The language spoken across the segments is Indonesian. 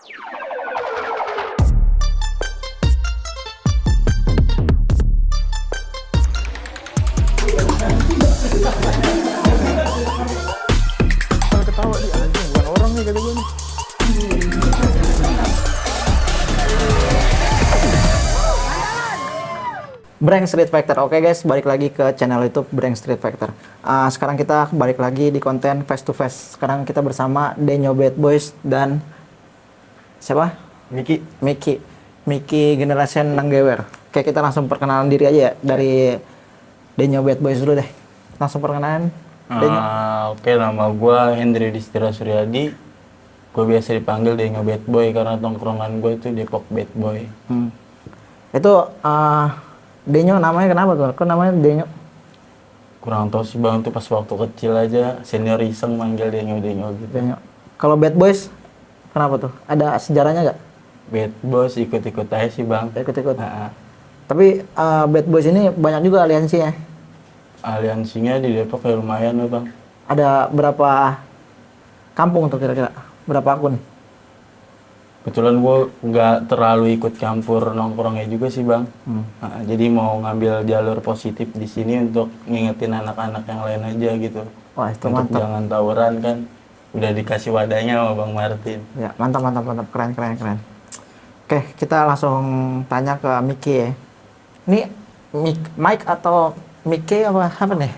Ketawa dia anjing, bukan orang nih kata gue nih. Breng Street Fighter. Oke guys, balik lagi ke channel YouTube Breng Street Fighter. Sekarang kita balik lagi di konten face to face. Sekarang kita bersama Denyo Bad Boys dan siapa? Miki Generation Nanggewer. Oke, kita langsung perkenalan diri aja ya dari Denyo Bad Boys dulu deh. Langsung perkenalan. Oke, nama gue Hendri Distira Suryadi. Gue biasa dipanggil Denyo Bad Boy karena tongkrongan gue itu Depok Bad Boy. Itu Denyo namanya kenapa tuh? Kok namanya Denyo? Kurang tahu sih bang, itu pas waktu kecil aja senior iseng manggil Denyo gitu. Denyo. Kalau Bad Boys kenapa tuh? Ada sejarahnya nggak? Bad Boys ikut-ikut aja sih bang. Ikut-ikut. Tapi Bad Boys ini banyak juga aliansinya. Aliansinya di Depok ya lumayan loh bang. Ada berapa kampung tuh kira-kira? Berapa akun? Kebetulan gue nggak terlalu ikut campur nongkrongnya juga sih bang. Jadi mau ngambil jalur positif di sini untuk ngingetin anak-anak yang lain aja gitu. Wah, itu Untuk mantap. jangan tawuran kan. Udah dikasih wadahnya sama Bang Martin. Ya, mantap. Keren. Oke, kita langsung tanya ke Miki ya. Ini Mike atau Miki apa nih?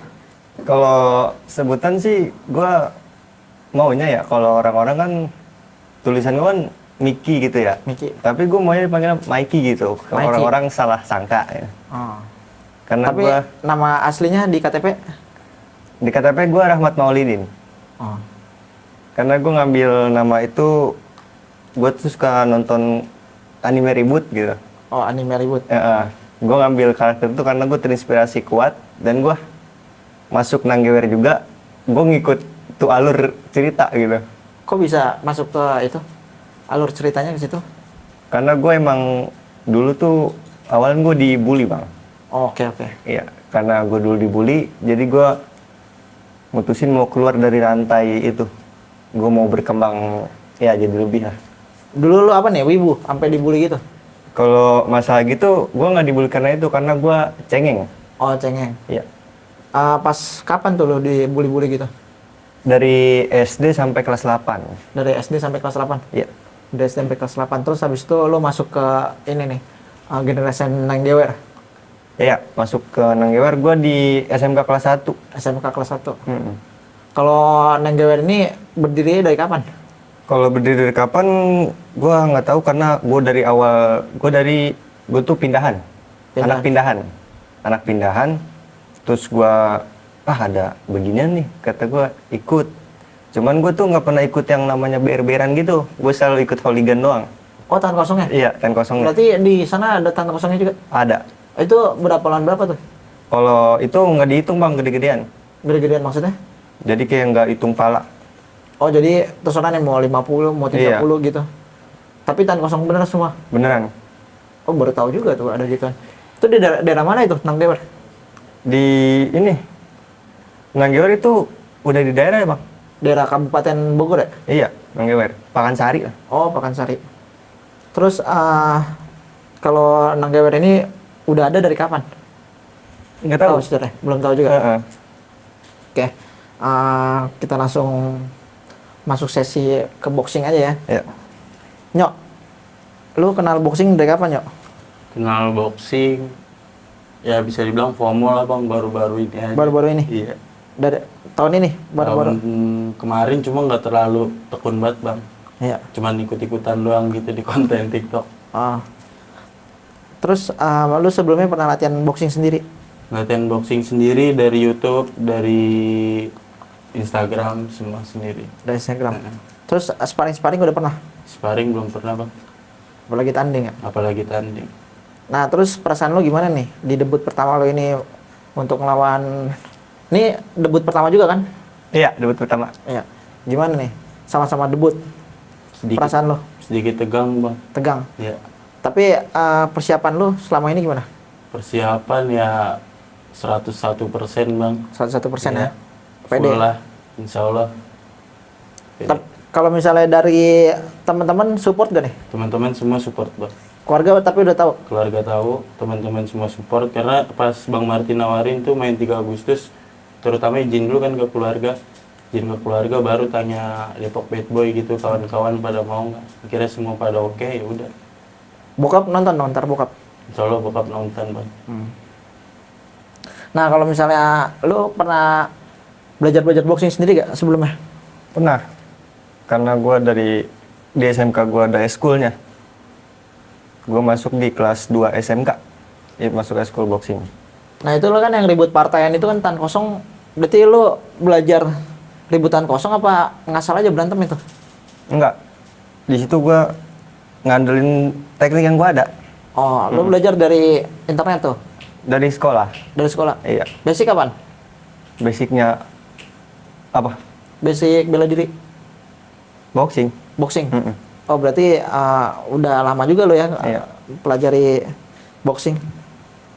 Kalau sebutan sih gue maunya ya kalau orang-orang kan tulisan gue kan Miki gitu ya. Miki. Tapi gue maunya dipanggil Mikey gitu. Kalau Mikey. orang-orang salah sangka ya. Oh. Karena Tapi gue nama aslinya di KTP? di KTP gue Rahmat Maulidin. Oh. Karena gue ngambil nama itu gue tuh suka nonton anime ribut gitu. Oh, anime ribut. Gue ngambil karakter itu karena gue terinspirasi kuat dan gue masuk Nanggewer juga. Gue ngikut tuh alur cerita gitu. Kok bisa masuk ke itu? Alur ceritanya ke situ? Karena gue emang dulu tuh awalnya gue dibully bang. Oh, oke. Iya, karena gue dulu dibully, jadi gue mutusin mau keluar dari rantai itu. Gue mau berkembang, ya jadi lebih lah. Dulu lu apa nih? Wibu? Sampai dibully gitu? Kalau masalah gitu, gue nggak dibully karena itu, karena gue cengeng. Oh, cengeng. Iya. Pas kapan tuh lu dibully-bully gitu? Dari SD sampai kelas 8. Dari SD sampai kelas 8? Iya. Dari SD sampai kelas 8. Terus habis itu lu masuk ke ini nih, Generation Nanggewer. Iya, masuk ke Nanggewer, gue di SMK kelas 1. SMK kelas 1. Kalau Nanggewer ini berdiri dari kapan? Kalau berdiri dari kapan, gue nggak tahu karena gue dari awal, gue tuh pindahan. Anak pindahan. Terus gue, ada beginian nih, kata gue ikut. Cuman gue tuh nggak pernah ikut yang namanya ber-beran gitu. Gue selalu ikut hooligan doang. Oh, tangan kosongnya? Iya, tangan kosongnya. Berarti di sana ada tangan kosongnya juga? Ada. Itu berapa lawan berapa tuh? Kalau itu nggak dihitung bang, gede-gedean. Gede-gedean maksudnya? Jadi kayak nggak hitung pala. Oh, jadi terserah nih mau 50, mau 30 gitu. Tapi tangan kosong bener semua? Beneran. Oh, baru tahu juga tuh ada gitu. Itu di daerah mana itu, Nanggewer? Di ini, Nanggewer itu udah di daerah ya bang? Daerah Kabupaten Bogor ya? Iya, Nanggewer. Pakansari lah. Oh, Pakansari. Terus kalau Nanggewer ini udah ada dari kapan? Nggak tahu. Sebenarnya belum tahu juga. Oke, kita langsung masuk sesi ke boxing aja ya. Iya. Nyok, lu kenal boxing dari kapan, Nyok? Kenal boxing, ya bisa dibilang FOMO lah bang, baru-baru ini aja. Baru-baru ini? Iya. Dari tahun ini? Baru-baru? Tahun kemarin cuma nggak terlalu tekun banget bang. Iya. Cuman ikut-ikutan doang gitu di konten TikTok. Terus lu sebelumnya pernah latihan boxing sendiri? Latihan boxing sendiri dari YouTube, dari Instagram, semua sendiri. Dari Instagram. Terus sparring udah pernah? Sparring belum pernah bang, Apalagi tanding ya? apalagi tanding. Nah, terus perasaan lu gimana nih di debut pertama lu ini untuk ngelawan? Ini debut pertama juga kan? Iya, debut pertama. Iya. Gimana nih? Sama-sama debut. Perasaan lu? Sedikit tegang bang. Tegang. Ya, Tapi persiapan lu selama ini gimana? persiapan ya 101% bang. 101% ya? Full lah, insya Allah. Pede. Kalau misalnya dari teman-teman support gak nih? Teman-teman semua support bang. Keluarga tapi udah tahu. Keluarga tahu, teman-teman semua support karena pas Bang Martin nawarin tuh main 3 Agustus, terutama izin dulu kan ke keluarga, izin ke keluarga baru tanya Depok Bad Boy gitu, kawan-kawan pada mau nggak? Akhirnya semua pada oke, ya udah. Bokap nonton dong, ntar bokap. Insya Allah bokap nonton bang. Nah kalau misalnya lu pernah belajar boxing sendiri gak sebelumnya? Pernah. Karena gue di SMK gue ada eskulnya. Gue masuk di kelas 2 SMK. Masuk eskul boxing. Nah itu lo kan yang ribut partaian itu kan tan kosong. Berarti lu belajar ributan kosong apa ngasal aja berantem itu? Enggak. Di situ gue ngandelin teknik yang gue ada. Oh, lu belajar dari internet tuh? Dari sekolah. Dari sekolah? Iya. Basic kapan? Basicnya apa? Basic bela diri? Boxing. Boxing? Mm-mm. Oh berarti udah lama juga lo ya Iya. pelajari boxing.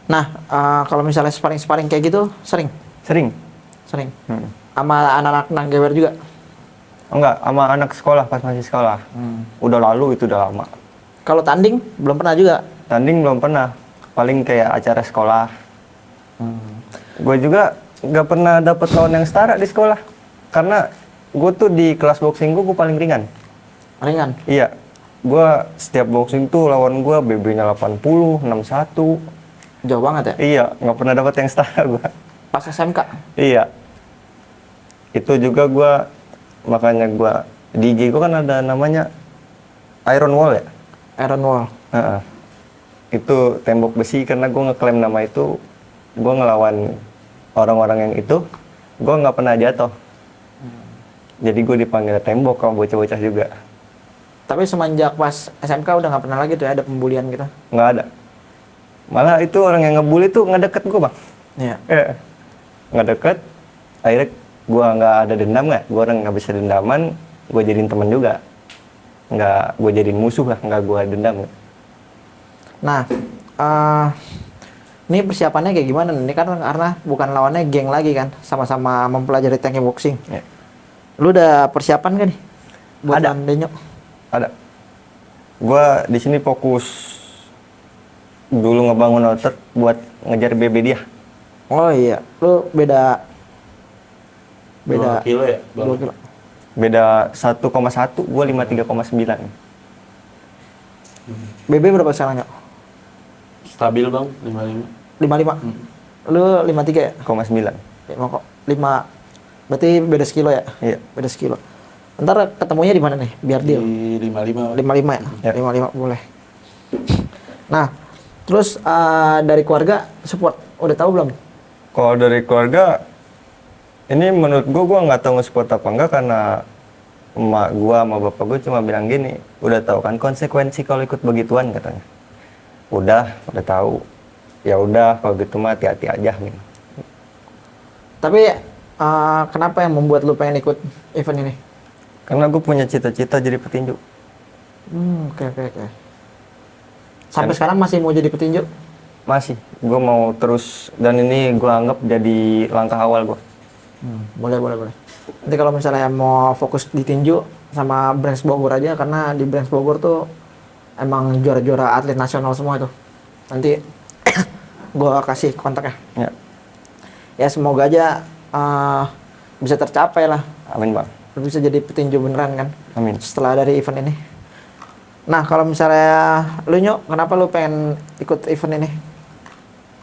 Nah kalau misalnya sparring kayak gitu sering? Sering. Sering? Mm. Sama anak-anak nanggewer juga? Enggak, sama anak sekolah pas masih sekolah. Udah lalu itu udah lama. Kalau tanding belum pernah juga? Tanding belum pernah. Paling kayak acara sekolah. Gue juga nggak pernah dapet lawan yang setara di sekolah. Karena gue tuh di kelas boxing gue paling ringan. Ringan? Iya. Gue setiap boxing tuh lawan gue BB-nya 80, 61. Jauh banget ya? Iya, nggak pernah dapet yang setara gue. Pas SMK? Iya. Itu juga gue, makanya gue di IG gue kan ada namanya Iron Wall ya. Iron Wall? Heeh. Itu tembok besi karena gue ngeklaim nama itu, gue ngelawan orang-orang yang itu, gue nggak pernah jatuh. Jadi gue dipanggil tembok sama bocah-bocah juga. Tapi semenjak pas SMK udah nggak pernah lagi tuh ya ada pembulian gitu? Nggak ada. Malah itu orang yang ngebully tuh nggak deket gue bang. Iya. Nggak deket. Akhirnya gue nggak ada dendam nggak. Gue orang nggak bisa dendaman. Gue jadiin temen juga. Nggak gue jadiin musuh lah. Nggak gue dendam. Nah, ini persiapannya kayak gimana? Ini kan karena bukan lawannya geng lagi kan, sama-sama mempelajari teknik boxing. Ya. Lu udah persiapan kan nih? Buat Ada. lawan Denyo? Ada. Gue di sini fokus dulu ngebangun otot buat ngejar BB dia. Oh iya, lu beda 2 kilo ya bang? 2 kilo. Beda 1,1, gue 53,9. BB berapa sekarang ya? Stabil bang, 55. 55. Lu 53 ya? 0,9. 5 berarti beda sekilo ya? Iya. Beda sekilo. Ntar ketemunya di mana nih? Biar deal. Di 55 bang. 55 ya? Ya. 55 boleh. Nah, terus dari keluarga support udah tahu belum? Kalau dari keluarga, ini menurut gue nggak tahu nge-support apa enggak karena emak gue sama bapak gue cuma bilang gini, udah tahu kan konsekuensi kalau ikut begituan katanya. Udah tahu. Ya udah kalau gitu mah hati-hati aja nih. Tapi kenapa yang membuat lu pengen ikut event ini? Karena gue punya cita-cita jadi petinju. Oke. Sampai sekarang masih mau jadi petinju? Masih, gue mau terus dan ini gue anggap jadi langkah awal gue. Boleh. Nanti kalau misalnya mau fokus di tinju sama Brands Bogor aja, karena di Brands Bogor tuh emang juara-juara atlet nasional semua itu. Nanti gua kasih kontaknya. Ya, Ya semoga aja bisa tercapai lah. amin bang. Lu bisa jadi petinju beneran kan Amin. setelah dari event ini. Nah kalau misalnya lu Nyok, kenapa lu pengen ikut event ini?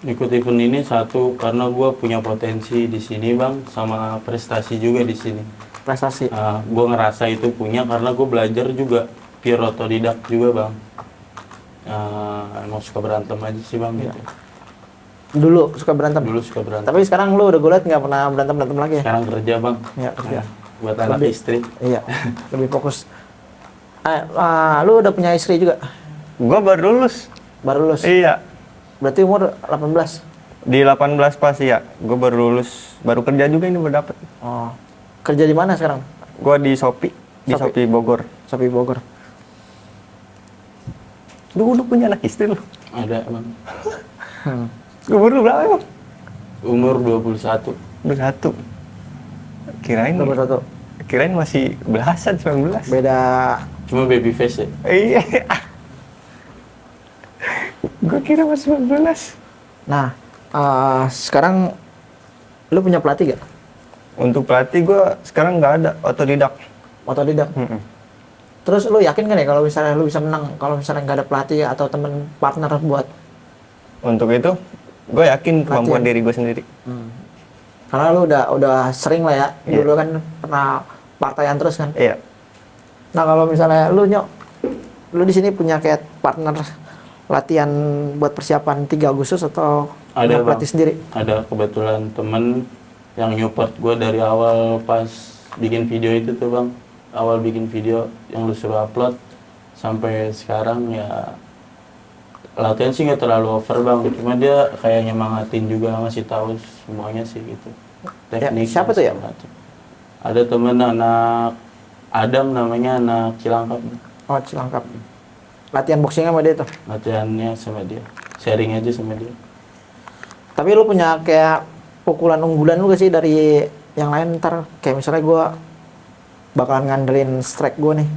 Ikut event ini satu karena gue punya potensi di sini bang, sama prestasi juga di sini. Prestasi? Gue ngerasa itu punya karena gue belajar juga pure otodidak juga bang. Emang suka berantem aja sih bang gitu. Dulu suka berantem? Dulu suka berantem. Tapi sekarang lu udah gue liat nggak pernah berantem lagi ya? Sekarang kerja bang. Ya, kerja. Buat anak Lebih- istri. Iya, lebih fokus. Lu udah punya istri juga? Gue baru lulus. Baru lulus? Iya. Berarti umur 18? Di 18 pas ya. Gue baru lulus, baru kerja juga ini baru dapet. Oh. Kerja di mana sekarang? Gue di Shopee, di Shopee. Shopee Bogor. Shopee Bogor. Lu punya anak istri lu? Ada bang. Umur lu berapa emang? Umur 21. 21. Kirain Nomor 1. kirain masih belasan 19. Beda. Cuma baby face ya. Iya. Gue kira masih 19. Nah, sekarang lu punya pelatih gak? Untuk pelatih gue sekarang nggak ada, otodidak. Otodidak. Mm-mm. Terus lu yakin kan ya kalau misalnya lu bisa menang kalau misalnya nggak ada pelatih atau temen partner buat Untuk itu, gue yakin kemampuan Latihan. diri gue sendiri. karena lu udah sering lah ya. Iya. Dulu kan pernah partaian terus kan. Iya. Nah, kalau misalnya lu di sini punya kayak partner latihan buat persiapan 3 Agustus atau Ada, punya Bang. pelatih sendiri? Ada kebetulan temen yang nyupport gue dari awal pas bikin video itu tuh bang. Awal bikin video yang lu suruh upload sampai sekarang ya latihan sih nggak terlalu over bang. Cuma dia kayak nyemangatin juga, ngasih tahu semuanya sih gitu. Teknik. siapa dan tuh ya? segala macam. Ada temen anak Adam namanya, anak Cilangkap. Oh, Cilangkap. Latihan boxing sama dia tuh. Latihannya sama dia. Sharing aja sama dia. Tapi lu punya kayak pukulan unggulan lu gak sih dari yang lain? Ntar kayak misalnya gua bakalan ngandelin strike gua nih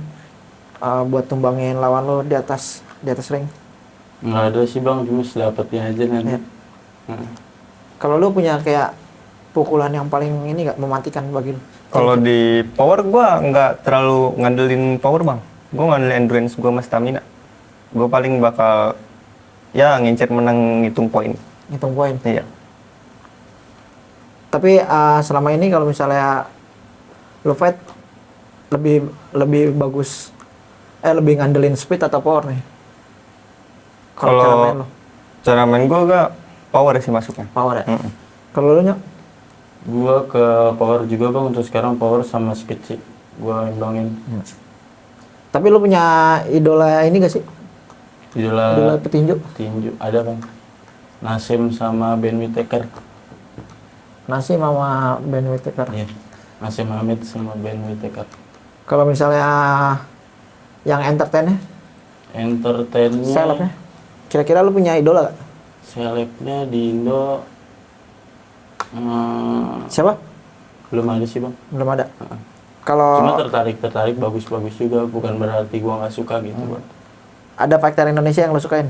buat tumbangin lawan lu di atas ring. Nggak ada sih bang, cuma sedapatnya aja nanti. Iya. Heeh. Kalau lu punya kayak pukulan yang paling ini gak mematikan bagi lu? Kalau di power gue nggak terlalu ngandelin power bang. Gue ngandelin endurance gue sama stamina. Gue paling bakal ya ngincer menang ngitung poin. Ngitung poin. Iya. Tapi selama ini kalau misalnya lu fight lebih bagus lebih ngandelin speed atau power nih? Kalau cara main lu? cara main gue gak power sih masuknya. Power ya? Mm-mm. Kalau lu Nyok? Gua ke power juga bang, untuk sekarang power sama speed sih. Gua imbangin. Tapi lu punya idola ini gak sih? Idola Idola petinju? tinju ada bang. Nasim sama Ben Whittaker. Nasi sama Ben Whittaker. Iya. Nasim Hamid sama Ben Whittaker. Kalau misalnya yang entertainnya, Entertainnya, selebnya, kira-kira lu punya idola gak? selebnya di Indo Siapa? belum ada sih bang. Belum ada. Heeh. Kalau Cuma tertarik bagus-bagus juga, bukan berarti gua nggak suka gitu bang. ada fighter Indonesia yang lu sukain?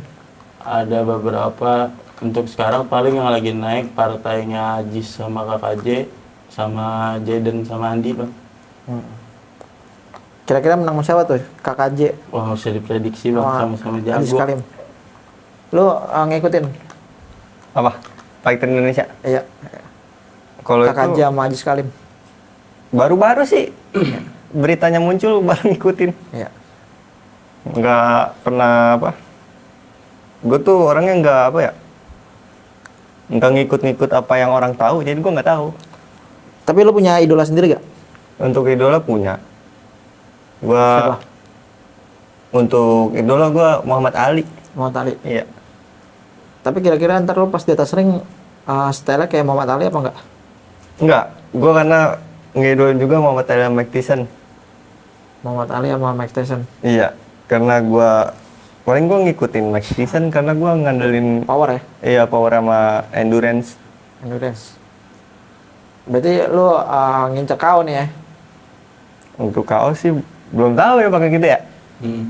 Ada beberapa. Untuk sekarang paling yang lagi naik partainya Ajis sama KKJ sama Jaden sama Andi bang. Kira-kira menang sama siapa tuh? KKJ. Wah nggak usah diprediksi bang, Wah, sama-sama Adi jago. Skalim. Lu ngikutin? Apa? Fighter Indonesia. Iya. Kalau KKJ itu sama Adi Skalim. baru-baru sih beritanya muncul baru ngikutin. Iya. Nggak pernah apa. Gue tuh orangnya nggak apa ya. Nggak ngikut-ngikut apa yang orang tahu, jadi gue nggak tahu. Tapi lu punya idola sendiri gak? Untuk idola punya. Siapa? Gua untuk idola gue Muhammad Ali. Muhammad Ali. Iya. Tapi kira-kira ntar lu pas di atas ring style-nya kayak Muhammad Ali apa enggak? Enggak, gue karena ngidolain juga Muhammad Ali sama Mike Tyson. Muhammad Ali sama Mike Tyson. Iya, karena gue paling gue ngikutin Mike Tyson karena gue ngandelin Power ya? iya power sama endurance. Endurance. Berarti lu ngincer KO nih ya? Untuk KO sih belum tahu ya pakai gitu ya. Hmm.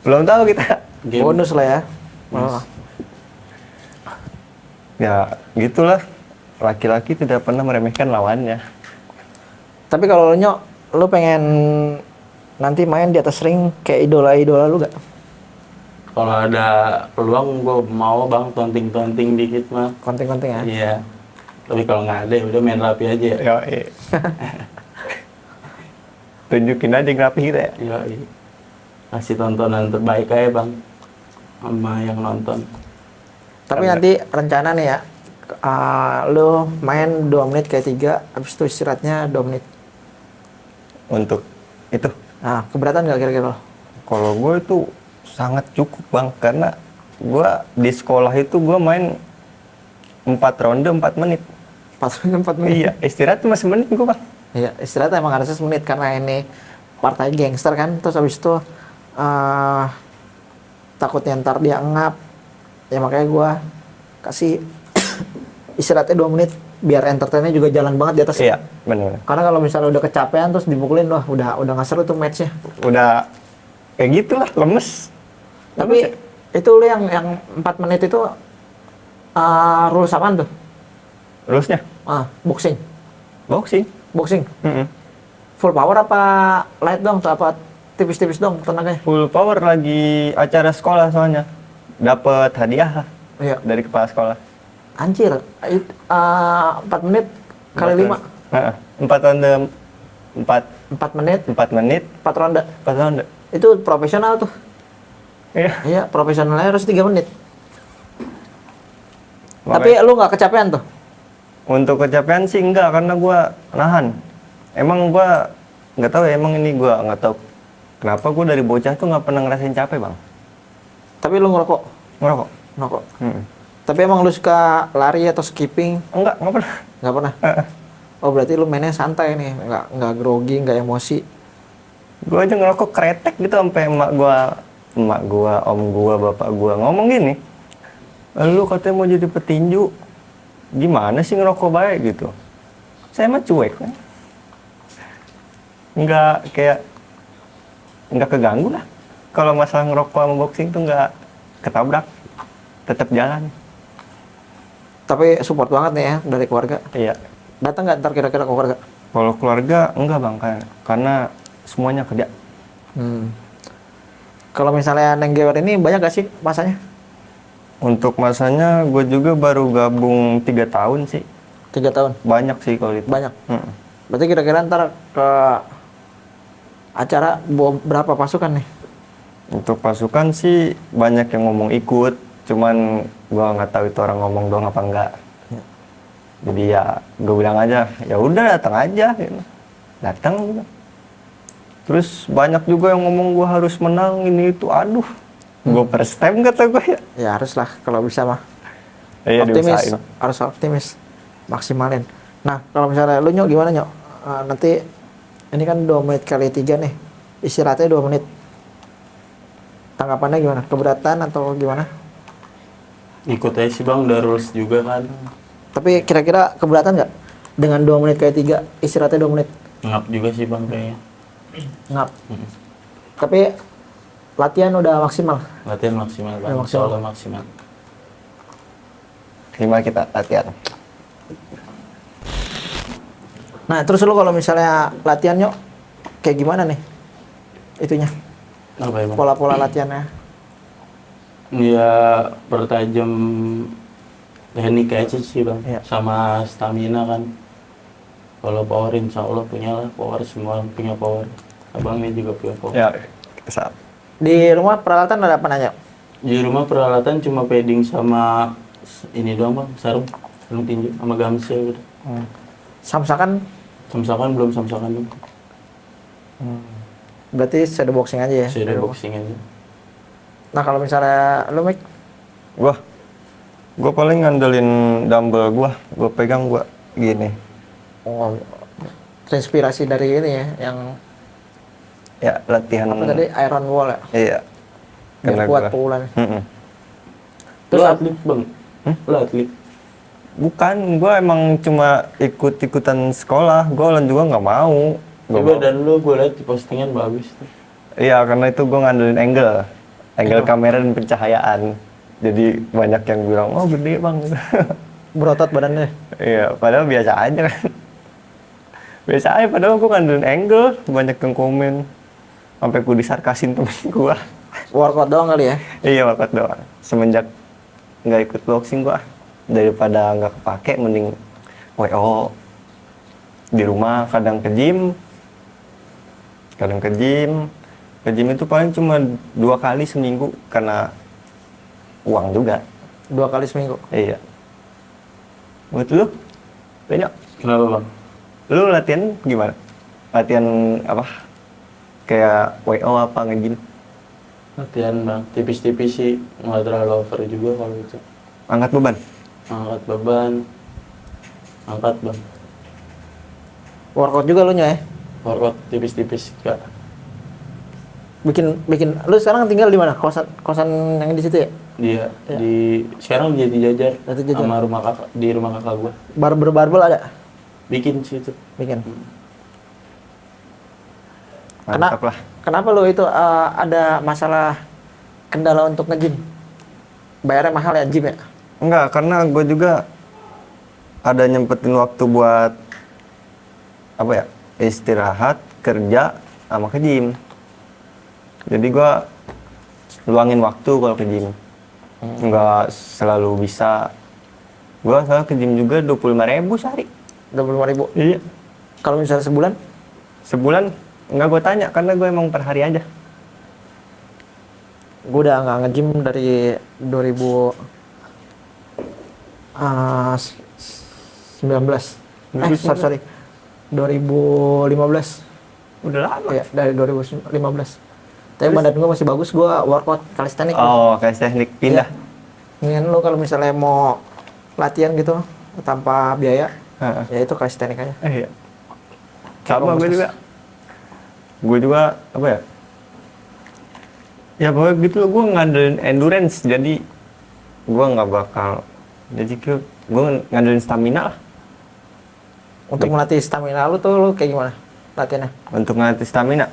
Belum tahu kita. Game. Bonus lah ya. Oh. Ya gitulah. Laki-laki tidak pernah meremehkan lawannya. Tapi kalau lu Nyok, lu pengen nanti main di atas ring kayak idola-idola lu gak? Kalau ada peluang gue mau bang, tonting-tonting dikit mah. Konting-konting ya? Iya. Tapi kalau nggak ada ya udah main rapi aja ya. Ya, iya. Tunjukin aja grafi kita ya. Iya. Kasih tontonan terbaik aja bang sama yang nonton. Tapi Ada. nanti rencana nih ya, lu main 2 menit kayak 3, habis itu istirahatnya 2 menit. Untuk itu. Nah, keberatan gak kira-kira lo? Kalau gue itu sangat cukup bang, karena gue di sekolah itu gue main 4 ronde 4 menit. 4 menit? Iya, istirahat cuma semenit gue bang. Iya, istirahat emang harusnya 1 menit karena ini partai gangster kan. Terus habis itu takutnya ntar dia ngap. Ya makanya gua kasih istirahatnya 2 menit. biar entertainnya juga jalan banget di atas. Iya, benar. Karena kalau misalnya udah kecapean terus dipukulin, wah udah nggak seru tuh matchnya. Udah kayak gitulah, lemes. Tapi itu lu yang 4 menit itu rules apaan tuh? Rulesnya Boxing. boxing. Full power apa light dong atau apa tipis-tipis dong tenaganya? Full power, lagi acara sekolah soalnya. Dapat hadiah lah Iya. dari kepala sekolah. Anjir, 4 menit kali 5. 4 menit, 4 menit, 4 ronde. 4 ronde. Itu profesional tuh. Iya. Iya, profesionalnya harus 3 menit. Makanya- Tapi lu nggak kecapean tuh? Untuk kecapean sih enggak, karena gua nahan. Emang gua nggak tahu ya, emang ini gua nggak tahu kenapa gua dari bocah tuh nggak pernah ngerasain capek, Bang. Tapi lu ngerokok? Ngerokok. Ngerokok. Tapi emang lu suka lari atau skipping? Enggak pernah. Nggak pernah? Oh berarti lu mainnya santai nih, nggak grogi, nggak emosi. Gua aja ngerokok kretek gitu sampai emak gua, om gua, bapak gua ngomong gini. Lu katanya mau jadi petinju. Gimana sih ngerokok baik gitu. Saya mah cuek kan. Nggak keganggu lah. Kalau masalah ngerokok sama boxing tuh nggak ketabrak. Tetap jalan. Tapi support banget nih ya dari keluarga. Iya. Datang nggak ntar kira-kira ke keluarga? Kalau keluarga enggak, Bang, karena semuanya kerja. Kalau misalnya Neng Gewer ini banyak gak sih masanya? Untuk masanya gue juga baru gabung 3 tahun sih. 3 tahun? Banyak sih kalau itu. Banyak? Berarti kira-kira ntar ke acara berapa pasukan nih? Untuk pasukan sih banyak yang ngomong ikut, cuman gue nggak tahu itu orang ngomong doang apa enggak. Jadi ya gue bilang aja, ya udah datang aja gitu. Datang gitu. Terus banyak juga yang ngomong gue harus menang ini itu, aduh. Gue first time kata gue ya. Ya haruslah kalau bisa mah. Iya, Optimis, diusahain. harus optimis, maksimalin. Nah kalau misalnya lu Nyok gimana Nyok? Nanti ini kan 2 menit kali 3 nih, istirahatnya 2 menit. Tanggapannya gimana? Keberatan atau gimana? Ikut aja sih Bang, udah rules juga kan. Tapi kira-kira keberatan nggak? Dengan 2 menit kali 3, istirahatnya 2 menit. Ngap juga sih Bang kayaknya. Ngap. Tapi latihan udah maksimal. Latihan maksimal Bang, Udah maksimal. soalnya maksimal. Gimana kita latihan? Nah terus lu kalau misalnya latihan Nyok, kayak gimana nih? Itunya, Apa ya Bang? pola-pola latihannya. Ya pertajam teknik aja sih Bang, Iya. sama stamina kan. Kalau power insya Allah punya lah, power semua punya power. Abang ini juga punya power. Ya, kesal. Di rumah peralatan ada apa Nyok? Di rumah peralatan cuma padding sama ini doang Bang, sarung tinju sama gamsel udah. Samsakan Samsakan belum samsakan Bang. berarti shadow boxing aja ya? Saya udah boxing aja. Nah kalau misalnya lu Mik, Gua paling ngandelin dumbbell gua pegang gini. oh, terinspirasi dari ini ya, yang Ya, latihan. apa tadi, Iron Wall ya? Iya. Biar Karena kuat gua- pukulannya. Mm-mm. Lu atlet Bang? Lu atlet? Bukan, gua emang cuma ikut-ikutan sekolah. Gua juga nggak mau. Gua Coba dan lu gue liat di postingan bagus tuh. Iya, karena itu gua ngandelin angle kamera dan pencahayaan. Jadi banyak yang bilang, oh gede Bang. Berotot badannya. Iya, padahal biasa aja kan. Biasa aja, padahal gua ngandelin angle. Banyak yang komen. Sampai gua disarkasin temen gua. Workout doang kali ya? Iya, workout doang. Semenjak nggak ikut boxing gua, daripada nggak kepake, mending WO. Di rumah kadang ke gym. Ke gym itu paling cuma 2 kali seminggu karena uang juga. 2 kali seminggu. Iya. Buat lu? Banyak. Kenapa Bang? Lu latihan gimana? Latihan apa? Kayak WO apa nge-gym? Latihan Bang, tipis-tipis sih, nggak terlalu over juga kalau itu. Angkat beban? Angkat beban, angkat Bang. Workout juga lu Nyok ya? Workout tipis-tipis gak. Bikin lu sekarang tinggal di mana? Kosan yang di situ ya? Dia sekarang jadi jajar Jati Jajar. sama rumah kakak, di rumah kakak gua. Barbel ada? Bikin sih itu. Bikin. Mantap lah. Kenapa lo itu ada masalah kendala untuk nge-gym? Bayarnya mahal ya gym ya? Enggak, karena gue juga ada nyempetin waktu buat apa ya, istirahat, kerja, sama ke gym. Jadi gue luangin waktu kalau ke gym. Enggak selalu bisa. Gue selalu ke gym juga 25.000 sehari. 25.000. Iya. Kalau misalnya sebulan? Sebulan enggak gue tanya karena gue emang per hari aja. Gue udah nggak nge-gym dari 2019. Sorry. 2015. Udah lama. Ya, dari 2015. Tapi badan gue masih bagus, gue workout calisthenics. Oh, kayak teknik pindah. Ingin lo kalau misalnya mau latihan gitu tanpa biaya, Heeh. ya itu calisthenics aja. Iya. Sama gue juga. Gue juga apa ya? Ya pokoknya gitu loh, gue ngandelin endurance, jadi gue nggak bakal, jadi gue ngandelin stamina lah. Untuk melatih stamina lu tuh lu kayak gimana latihannya? Untuk ngelatih stamina,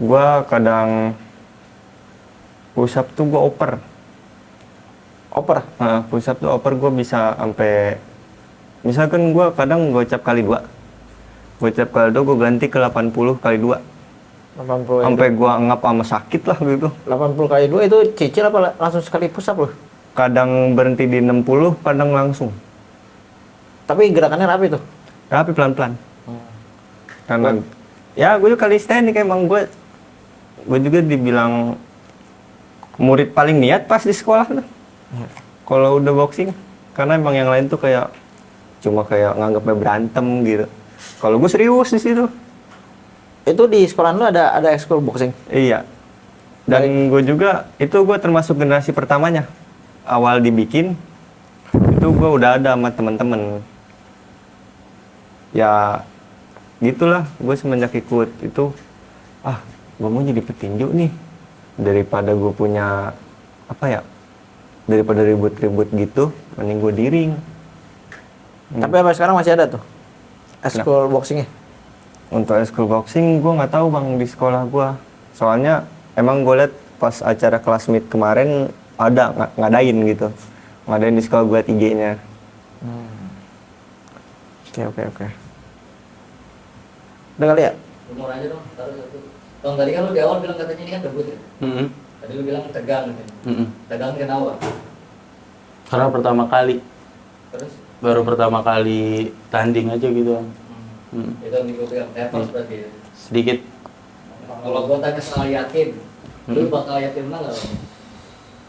gue kadang push up tuh gue oper. Oper? Push up tuh oper gue bisa sampai, misalkan gue kadang gocap kali 2, gocap kali 2 gue ganti ke 80 kali 2. 80 Sampai gue ngap sama sakit lah gitu. 80 kali 2 itu cicil apa langsung sekali push up lu? Kadang berhenti di 60, kadang langsung. Tapi gerakannya rapi tuh. Rapi pelan-pelan. Karena ya gue juga calisthenics emang gue juga dibilang murid paling niat pas di sekolah tuh. Kalau udah boxing, karena emang yang lain tuh kayak cuma kayak nganggapnya berantem gitu. Kalau gue serius di situ. Itu di sekolah lu ada ekskul boxing? Iya. Dan gue juga itu gue termasuk generasi pertamanya. Awal dibikin itu gue udah ada sama temen-temen. Ya gitulah, gue semenjak ikut itu gue mau jadi petinju nih, daripada gue punya apa ya, daripada ribut-ribut gitu, mending gue di ring. Tapi apa sekarang masih ada tuh ekskul boxingnya? Untuk ekskul boxing gue nggak tahu bang di sekolah gue, soalnya emang gue liat pas acara kelas meet kemarin ada ngadain gitu, ngadain di sekolah gue IG-nya. Oke. Udah kali ya? Umur aja dong, taruh satu. Bang, tadi kan lu di awal bilang katanya ini kan debut ya? Tadi lu bilang tegang gitu. Tegang kenapa? Karena pertama kali, Terus? baru pertama kali tanding aja gitu. Itu yang gue bilang, nervous berarti ya? Sedikit. Kalau gue tanya soal yakin, lu bakal yakin menang gak Bang?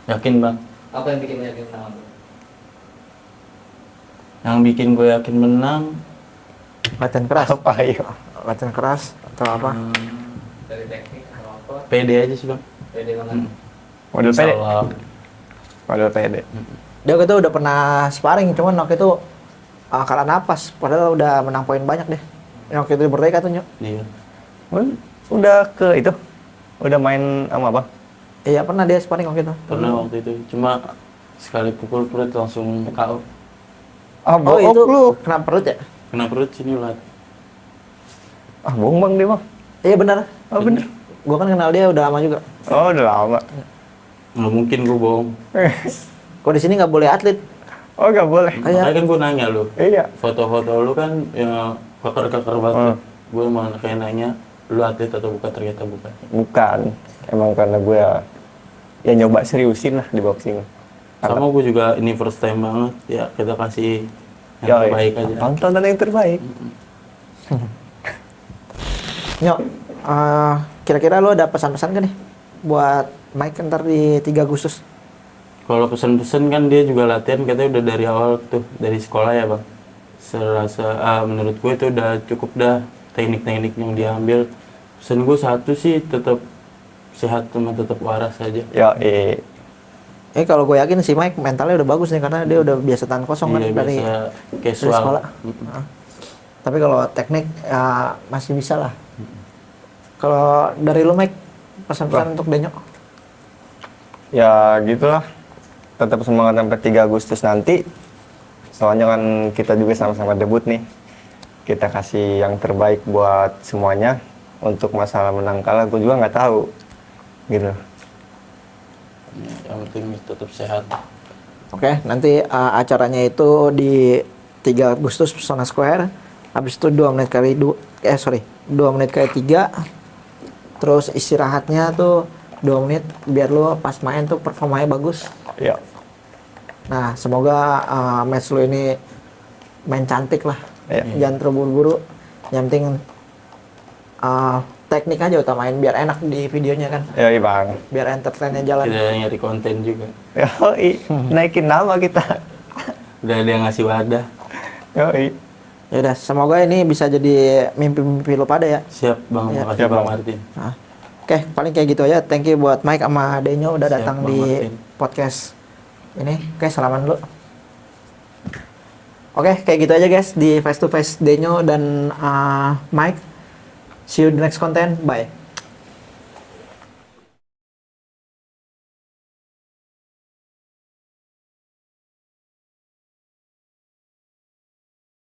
Yakin bang. Apa yang bikin lu yakin menang Bang? Yang bikin gue yakin menang, Latihan keras? Apa ya? Latihan keras atau apa? Dari teknik atau apa? pede aja sih bang. Pede banget. Model pede. Salah. Model pede. Dia waktu itu udah pernah sparring, cuman waktu itu kalah napas, padahal udah menang poin banyak deh. Yang waktu itu di Merdeka tuh, Nyok. Iya. Udah ke itu? Udah main sama abang? Iya, pernah dia sparring waktu itu. Pernah waktu itu, cuma sekali pukul perut langsung KO. Oh, itu kena perut ya? Kena perut sini ulat. Bohong bang dia bang. Iya benar. Oh bener. Gua kan kenal dia udah lama juga. Oh udah lama. Nggak mungkin gue bohong. Kok di sini nggak boleh atlet? Oh nggak boleh. Makanya kan gue nanya lu. Iya. Foto-foto lu kan ya keker-keker banget. Gue malah kayak nanya, lu atlet atau bukan, ternyata bukan. Bukan. Emang karena gue ya nyoba seriusin lah di boxing. Sama gue juga ini first time banget. Ya kita kasih yang terbaik aja. Tontonan yang terbaik. Nyok, kira-kira lo ada pesan-pesan kan nih buat Mike ntar di 3 Agustus? Kalau pesen-pesen kan dia juga latihan katanya udah dari awal tuh, dari sekolah ya bang. Serasa menurut gue itu udah cukup dah teknik-teknik yang dia ambil. Pesan gue satu sih, tetap sehat sama tetap waras aja. Ya Kalau gue yakin si Mike mentalnya udah bagus nih karena dia udah biasa tahan kosong kan Iya, dari casual. sekolah. Tapi kalau teknik ya masih bisa lah. Kalau dari lo Mike, pesan-pesan untuk Denyok? Ya gitulah. Tetap semangat sampai 3 Agustus nanti. Soalnya kan kita juga sama-sama debut nih. Kita kasih yang terbaik buat semuanya. Untuk masalah menang kalah gue juga nggak tahu. Gitu. Yang penting tetap sehat. Oke, nanti acaranya itu di 3 Agustus Pesona Square. Habis itu 2 menit kali 2 menit kali 3. Terus istirahatnya tuh 2 menit biar lu pas main tuh performanya bagus. Ya. Nah, semoga match lu ini main cantik lah. Iya. Jangan terburu-buru. Yang penting teknik aja utamain biar enak di videonya kan. Yoi bang. Biar entertainnya jalan. Tidak nyari konten juga. Yoi. Naikin nama kita. Udah ada yang ngasih wadah. Yoi. Ya udah, semoga ini bisa jadi mimpi-mimpi lu pada ya. Siap Bang, Ya. makasih Siap, Bang Bang. Martin. Nah, oke, paling kayak gitu aja. Thank you buat Mike sama Denyo udah Siap, datang Bang di Martin. podcast ini. Oke, salaman dulu. Oke, kayak gitu aja guys di face to face Denyo dan Mike. See you di next content. Bye.